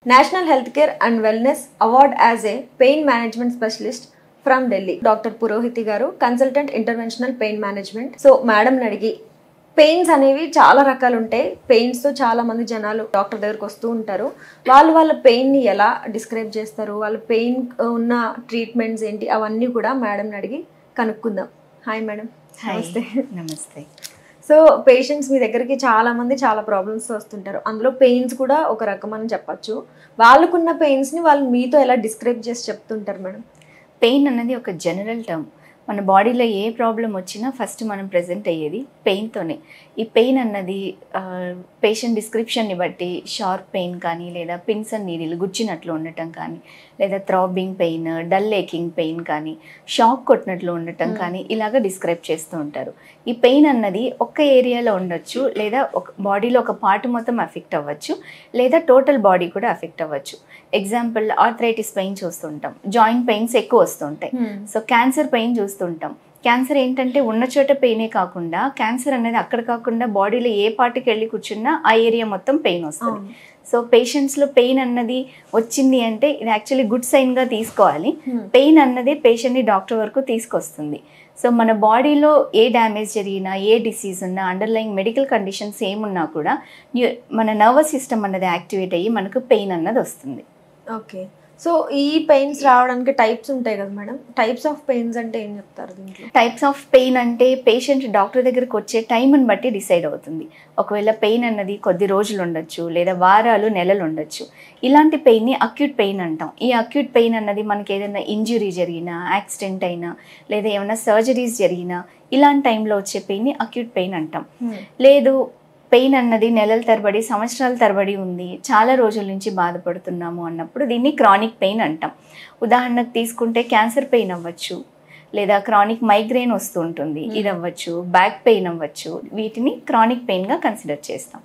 National Healthcare and Wellness Award as a Pain Management Specialist from Delhi. Dr. Purohiti garu, Consultant Interventional Pain Management. So, Madam Nadigi, pains అనేవి చాలా రకాలు ఉంటాయి. పెయిన్స్తో చాలా మంది జనాలు doctor దగ్గరకు వస్తూ ఉంటారు. వాళ్ళ పెయిన్ని ఎలా డిస్క్రైబ్ చేస్తారు, వాళ్ళ పెయిన్ ఉన్న ట్రీట్మెంట్స్ ఏంటి, అవన్నీ కూడా మేడంని అడిగి కనుక్కుందాం. Hi madam. నమస్తే. నమస్తే. సో పేషెంట్స్ మీ దగ్గరికి చాలా మంది చాలా ప్రాబ్లమ్స్ వస్తుంటారు. అందులో పెయిన్స్ కూడా ఒక రకం అని చెప్పచ్చు. వాళ్ళకున్న పెయిన్స్ని వాళ్ళు మీతో ఎలా డిస్క్రైబ్ చేసి చెప్తుంటారు మేడం? పెయిన్ అన్నది ఒక జనరల్ టర్మ్. మన బాడీలో ఏ ప్రాబ్లం వచ్చినా ఫస్ట్ మనం ప్రెజెంట్ అయ్యేది పెయిన్తోనే. ఈ పెయిన్ అన్నది పేషెంట్ డిస్క్రిప్షన్ని బట్టి షార్ప్ పెయిన్ కానీ, లేదా పిన్స్ అండ్ నీడిల్ గుచ్చినట్లు ఉండటం కానీ, లేదా throbbing pain, dull aching pain కానీ, షాక్ కొట్టినట్లు ఉండటం కానీ ఇలాగ డిస్క్రైబ్ చేస్తూ ఉంటారు. ఈ పెయిన్ అన్నది ఒక్క ఏరియాలో ఉండొచ్చు, లేదా ఒక బాడీలో ఒక పార్ట్ మొత్తం ఎఫెక్ట్ అవ్వచ్చు, లేదా టోటల్ బాడీ కూడా ఎఫెక్ట్ అవ్వచ్చు. ఎగ్జాంపుల్ ఆర్థరైటిస్ పెయిన్ చూస్తుంటాం, జాయింట్ పెయిన్స్ ఎక్కువ వస్తుంటాయి. సో క్యాన్సర్ పెయిన్ చూస్తుంటాం. క్యాన్సర్ ఏంటంటే ఉన్న చోట పెయినే కాకుండా, క్యాన్సర్ అనేది అక్కడ కాకుండా బాడీలో ఏ పార్ట్కి వెళ్ళి కూర్చున్నా ఆ ఏరియా మొత్తం పెయిన్ వస్తుంది. సో పేషెంట్స్లో పెయిన్ అన్నది వచ్చింది అంటే ఇది యాక్చువల్లీ గుడ్ సైన్గా తీసుకోవాలి. పెయిన్ అన్నది పేషెంట్ని డాక్టర్ వరకు తీసుకొస్తుంది. సో మన బాడీలో ఏ డ్యామేజ్ జరిగినా, ఏ డిసీజ్ ఉన్నా, అండర్లైన్ మెడికల్ కండిషన్స్ ఏమున్నా కూడా మన నర్వస్ సిస్టమ్ అన్నది యాక్టివేట్ అయ్యి మనకు పెయిన్ అన్నది వస్తుంది. ఓకే. సో ఈ పెయిన్స్ రావడానికి టైప్స్ ఉంటాయి కదా మేడం? టైప్స్ ఆఫ్ పెయిన్స్ అంటే ఏం చెప్తారు దీంట్లో? టైప్స్ ఆఫ్ పెయిన్ అంటే పేషెంట్ డాక్టర్ దగ్గరికి వచ్చే టైంని బట్టి డిసైడ్ అవుతుంది. ఒకవేళ పెయిన్ అన్నది కొద్ది రోజులు ఉండొచ్చు, లేదా వారాలు, నెలలు ఉండొచ్చు. ఇలాంటి పెయిన్ని అక్యూట్ పెయిన్ అంటాం. ఈ అక్యూట్ పెయిన్ అన్నది మనకి ఏదైనా ఇంజురీ జరిగినా, యాక్సిడెంట్ అయినా, లేదా ఏమైనా సర్జరీస్ జరిగినా ఇలాంటి టైంలో వచ్చే పెయిన్ని అక్యూట్ పెయిన్ అంటాం. లేదు పెయిన్ అన్నది నెలల తరబడి, సంవత్సరాల తరబడి ఉంది, చాలా రోజుల నుంచి బాధపడుతున్నాము అన్నప్పుడు దీన్ని క్రానిక్ పెయిన్ అంటాం. ఉదాహరణకు తీసుకుంటే క్యాన్సర్ పెయిన్ అవ్వచ్చు, లేదా క్రానిక్ మైగ్రేన్ వస్తూ ఉంటుంది, ఇది అవ్వచ్చు, బ్యాక్ పెయిన్ అవ్వచ్చు. వీటిని క్రానిక్ పెయిన్గా కన్సిడర్ చేస్తాం.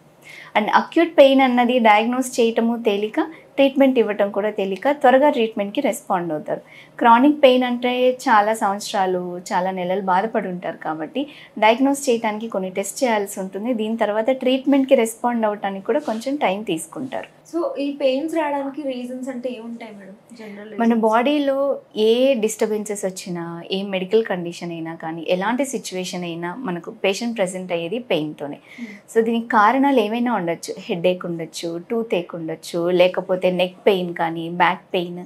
అండ్ అక్యూట్ పెయిన్ అన్నది డయాగ్నోస్ చేయటము తేలిక, ట్రీట్మెంట్ ఇవ్వటం కూడా తేలిక, త్వరగా ట్రీట్మెంట్కి రెస్పాండ్ అవుతారు. క్రానిక్ పెయిన్ అంటే చాలా సంవత్సరాలు, చాలా నెలలు బాధపడి ఉంటారు కాబట్టి డయాగ్నోస్ చేయడానికి కొన్ని టెస్ట్ చేయాల్సి ఉంటుంది. దీని తర్వాత ట్రీట్మెంట్కి రెస్పాండ్ అవ్వడానికి కూడా కొంచెం టైం తీసుకుంటారు. సో ఈ పెయిన్స్ రావడానికి రీజన్స్ అంటే ఏముంటాయి మేడం జనరల్? మన బాడీలో ఏ డిస్టర్బెన్సెస్ వచ్చినా, ఏ మెడికల్ కండిషన్ అయినా కానీ, ఎలాంటి సిచ్యువేషన్ అయినా మనకు పేషెంట్ ప్రెజెంట్ అయ్యేది పెయిన్తోనే. సో దీనికి కారణాలు ఏమైనా ఉండొచ్చు. హెడేక్ ఉండొచ్చు, టూత్ ఏక్ ఉండొచ్చు, లేకపోతే నెక్ పెయిన్ కానీ, బ్యాక్ పెయిన్,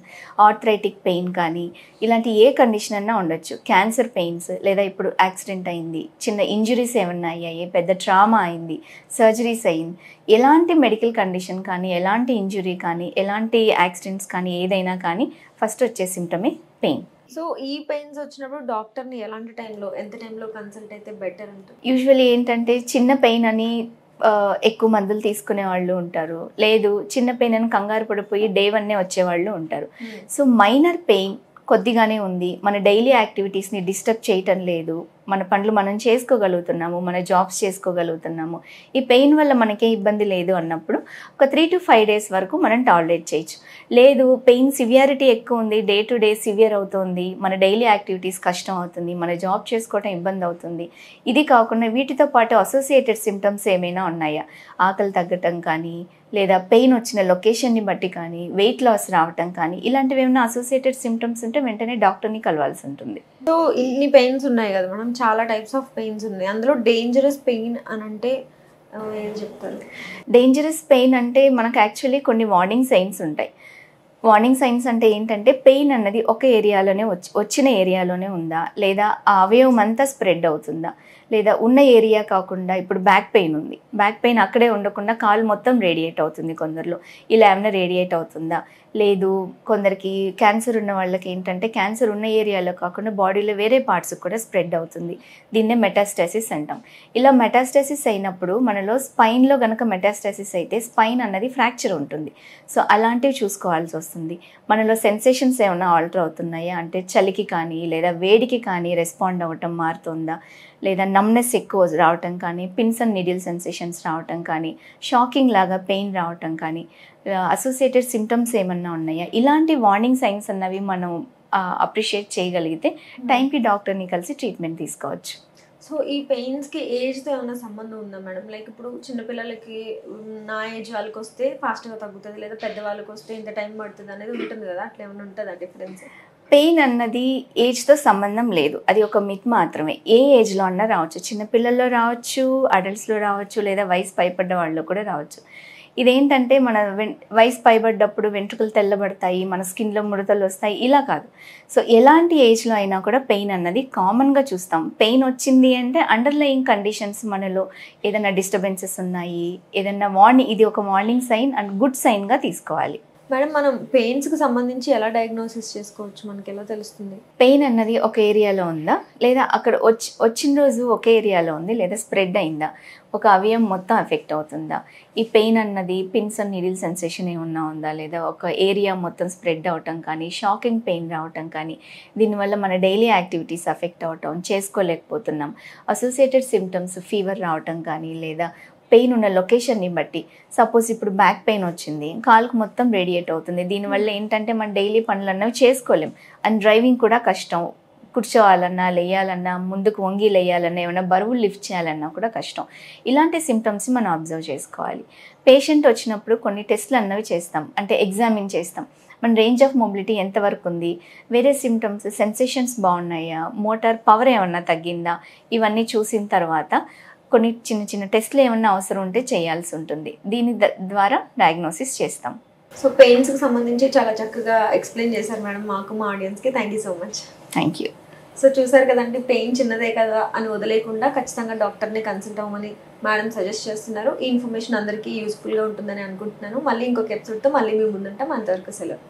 ఆర్థరైటిక్ పెయిన్ కానీ, ఇలాంటి ఏ కండిషన్ అన్నా ఉండొచ్చు. క్యాన్సర్ పెయిన్స్, లేదా ఇప్పుడు యాక్సిడెంట్ అయింది, చిన్న ఇంజురీస్ ఏమన్నా అయ్యాయి, పెద్ద ట్రామా అయింది, సర్జరీస్ అయింది, ఎలాంటి మెడికల్ కండిషన్ కానీ, ఎలాంటి ఇంజురీ కానీ, ఎలాంటి యాక్సిడెంట్స్ కానీ, ఏదైనా కానీ ఫస్ట్ వచ్చే సిమ్టమే పెయిన్. సో ఈ పెయిన్స్ వచ్చినప్పుడు డాక్టర్ని ఎలాంటి టైంలో, ఎంత టైంలో కన్సల్ట్ అయితే బెటర్ ఉంటుంది? యూజువల్లీ ఏంటంటే చిన్న పెయిన్ అని ఎక్కువ మందులు తీసుకునే వాళ్ళు ఉంటారు, లేదు చిన్న పెయిన్ అని కంగారు పడిపోయి డే 1 వచ్చేవాళ్ళు ఉంటారు. సో మైనర్ పెయిన్ కొద్దిగానే ఉంది, మన డైలీ యాక్టివిటీస్ని డిస్టర్బ్ చేయటం లేదు, మన పనులు మనం చేసుకోగలుగుతున్నాము, మన జాబ్స్ చేసుకోగలుగుతున్నాము, ఈ పెయిన్ వల్ల మనకే ఇబ్బంది లేదు అన్నప్పుడు ఒక 3 to 5 days వరకు మనం టాలరేట్ చేయొచ్చు. లేదు పెయిన్ సివియారిటీ ఎక్కువ ఉంది, డే టు డే సివియర్ అవుతుంది, మన డైలీ యాక్టివిటీస్ కష్టం అవుతుంది, మన జాబ్ చేసుకోవటం ఇబ్బంది అవుతుంది, ఇది కాకుండా వీటితో పాటు అసోసియేటెడ్ సిమ్టమ్స్ ఏమైనా ఉన్నాయా, ఆకలి తగ్గటం కానీ, లేదా పెయిన్ వచ్చిన లొకేషన్ని బట్టి కానీ, వెయిట్ లాస్ రావటం కానీ, ఇలాంటివి ఏమైనా అసోసియేటెడ్ సిమ్టమ్స్ ఉంటే వెంటనే డాక్టర్ని కలవాల్సి ఉంటుంది. సో ఇన్ని పెయిన్స్ ఉన్నాయి కదా మేడం, చాలా టైప్స్ ఆఫ్ పెయిన్స్ ఉన్నాయి. అందులో డేంజరస్ పెయిన్ అని అంటే ఏం చెప్తారు? డేంజరస్ పెయిన్ అంటే మనకు యాక్చువల్లీ కొన్ని వార్నింగ్ సైన్స్ ఉంటాయి. వార్నింగ్ సైన్స్ అంటే ఏంటంటే పెయిన్ అన్నది ఒక ఏరియాలోనే వచ్చిన ఏరియాలోనే ఉందా, లేదా ఆ అవయవం అంతా స్ప్రెడ్ అవుతుందా, లేదా ఉన్న ఏరియా కాకుండా ఇప్పుడు బ్యాక్ పెయిన్ ఉంది, బ్యాక్ పెయిన్ అక్కడే ఉండకుండా కాలు మొత్తం రేడియేట్ అవుతుంది కొందరిలో, ఇలా ఏమైనా రేడియేట్ అవుతుందా, లేదు కొందరికి క్యాన్సర్ ఉన్న వాళ్ళకి ఏంటంటే క్యాన్సర్ ఉన్న ఏరియాలో కాకుండా బాడీలో వేరే పార్ట్స్ కూడా స్ప్రెడ్ అవుతుంది, దీన్నే మెటాస్టాసిస్ అంటాం. ఇలా మెటాస్టాసిస్ అయినప్పుడు మనలో స్పైన్లో కనుక మెటాస్టాసిస్ అయితే స్పైన్ అన్నది ఫ్రాక్చర్ ఉంటుంది. సో అలాంటివి చూసుకోవాల్సి వస్తుంది. మనలో సెన్సేషన్స్ ఏమైనా ఆల్టర్ అవుతున్నాయా అంటే చలికి కానీ, లేదా వేడికి కానీ రెస్పాండ్ అవ్వటం మారుతుందా, లేదా నమ్నెస్ ఎక్కువ రావటం కానీ, పిన్స్ అండ్ నీడిల్ సెన్సేషన్స్ రావటం కానీ, షాకింగ్ లాగా పెయిన్ రావటం కానీ, అసోసియేటెడ్ సిమ్టమ్స్ ఏమన్నా ఉన్నాయా, ఇలాంటి వార్నింగ్ సైన్స్ అన్నవి మనం అప్రిషియేట్ చేయగలిగితే టైంకి డాక్టర్ని కలిసి ట్రీట్మెంట్ తీసుకోవచ్చు. సో ఈ పెయిన్స్కి ఏజ్తో ఏమైనా సంబంధం ఉందా మేడం? లైక్ ఇప్పుడు చిన్నపిల్లలకి నా ఏజ్ వాళ్ళకి వస్తే ఫాస్ట్గా తగ్గుతుంది, లేదా పెద్దవాళ్ళకి వస్తే ఇంత టైం పడుతుంది అనేది ఉంటుంది కదా, అట్లా ఏమైనా ఉంటుందా డిఫరెన్స్? పెయిన్ అన్నది ఏజ్తో సంబంధం లేదు, అది ఒక మిత్ మాత్రమే. ఏ ఏజ్లో అన్నా రావచ్చు, చిన్నపిల్లల్లో రావచ్చు, అడల్ట్స్లో రావచ్చు, లేదా వయసు పైపడ్డ వాళ్ళలో కూడా రావచ్చు. ఇదేంటంటే మన వయసు పైబడ్డప్పుడు వెంట్రుకలు తెల్లబడతాయి, మన స్కిన్లో ముడతలు వస్తాయి, ఇలా కాదు. సో ఎలాంటి ఏజ్లో అయినా కూడా పెయిన్ అన్నది కామన్గా చూస్తాం. పెయిన్ వచ్చింది అంటే అండర్లయింగ్ కండిషన్స్ మనలో ఏదైనా డిస్టర్బెన్సెస్ ఉన్నాయి, ఏదైనా ఇది ఒక వార్నింగ్ సైన్ అండ్ గుడ్ సైన్గా తీసుకోవాలి. మేడం, మనం పెయిన్స్కి సంబంధించి ఎలా డయాగ్నోసిస్ చేసుకోవచ్చు? మనకి ఎలా తెలుస్తుంది పెయిన్ అన్నది ఒక ఏరియాలో ఉందా, లేదా అక్కడ వచ్చిన రోజు ఒక ఏరియాలో ఉంది, లేదా స్ప్రెడ్ అయిందా, ఒక అవయవం మొత్తం ఎఫెక్ట్ అవుతుందా, ఈ పెయిన్ అన్నది పిన్స్ అండ్ నీడిల్ సెన్సేషన్ ఏమన్నా ఉందా, లేదా ఒక ఏరియా మొత్తం స్ప్రెడ్ అవటం కానీ, షాకింగ్ పెయిన్ రావటం కానీ, దీనివల్ల మన డైలీ యాక్టివిటీస్ ఎఫెక్ట్ అవటం, చేసుకోలేకపోతున్నాం, అసోసియేటెడ్ సిమ్టమ్స్ ఫీవర్ రావటం కానీ, లేదా పెయిన్ ఉన్న లొకేషన్ని బట్టి, సపోజ్ ఇప్పుడు బ్యాక్ పెయిన్ వచ్చింది, కాలుకు మొత్తం రేడియేట్ అవుతుంది, దీనివల్ల ఏంటంటే మన డైలీ పనులు అన్నవి చేసుకోలేం, అండ్ డ్రైవింగ్ కూడా కష్టం, కూర్చోవాలన్నా, లేయాలన్నా, ముందుకు వంగి లేయాలన్నా, ఏమైనా బరువులు లిఫ్ట్ చేయాలన్నా కూడా కష్టం. ఇలాంటి సిమ్టమ్స్ మనం అబ్జర్వ్ చేసుకోవాలి. పేషెంట్ వచ్చినప్పుడు కొన్ని టెస్ట్లు అన్నవి చేస్తాం, అంటే ఎగ్జామిన్ చేస్తాం, మన రేంజ్ ఆఫ్ మొబిలిటీ ఎంతవరకు ఉంది, వేరే సిమ్టమ్స్ సెన్సేషన్స్ బాగున్నాయా, మోటార్ పవర్ ఏమన్నా తగ్గిందా, ఇవన్నీ చూసిన తర్వాత కొన్ని చిన్న చిన్న టెస్ట్లు ఏమన్నా అవసరం ఉంటే చేయాల్సి ఉంటుంది. దీని ద్వారా డయాగ్నోసిస్ చేస్తాం. సో పెయిన్స్కి సంబంధించి చాలా చక్కగా ఎక్స్ప్లెయిన్ చేశారు మేడం మాకు, మా ఆడియన్స్కి. Thank you so much. Thank you. So చూసారు కదండి, పెయిన్ చిన్నదే కదా అని వదిలేకుండా ఖచ్చితంగా డాక్టర్ని కన్సల్ట్ అవ్వమని మేడం సజెస్ట్ చేస్తున్నారు. ఈ ఇన్ఫర్మేషన్ అందరికీ యూస్ఫుల్గా ఉంటుందని అనుకుంటున్నాను. మళ్ళీ ఇంకొక ఎపిసోడ్తో మళ్ళీ మీ ముందుంటాం. అంతవరకు సెలవు.